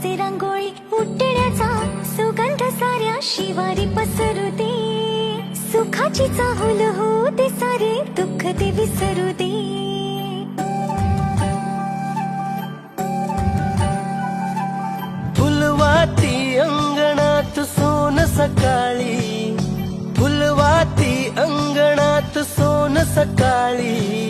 सजे रांगोळी उठण्याचा सुगंध साऱ्या शिवारी पसरू दे. सुखाची चाहूल होऊ दे सारे दुःख ते विसरू दे. फुलवाती अंगणात सोन सकाळी, फुलवाती अंगणात सोन सकाळी.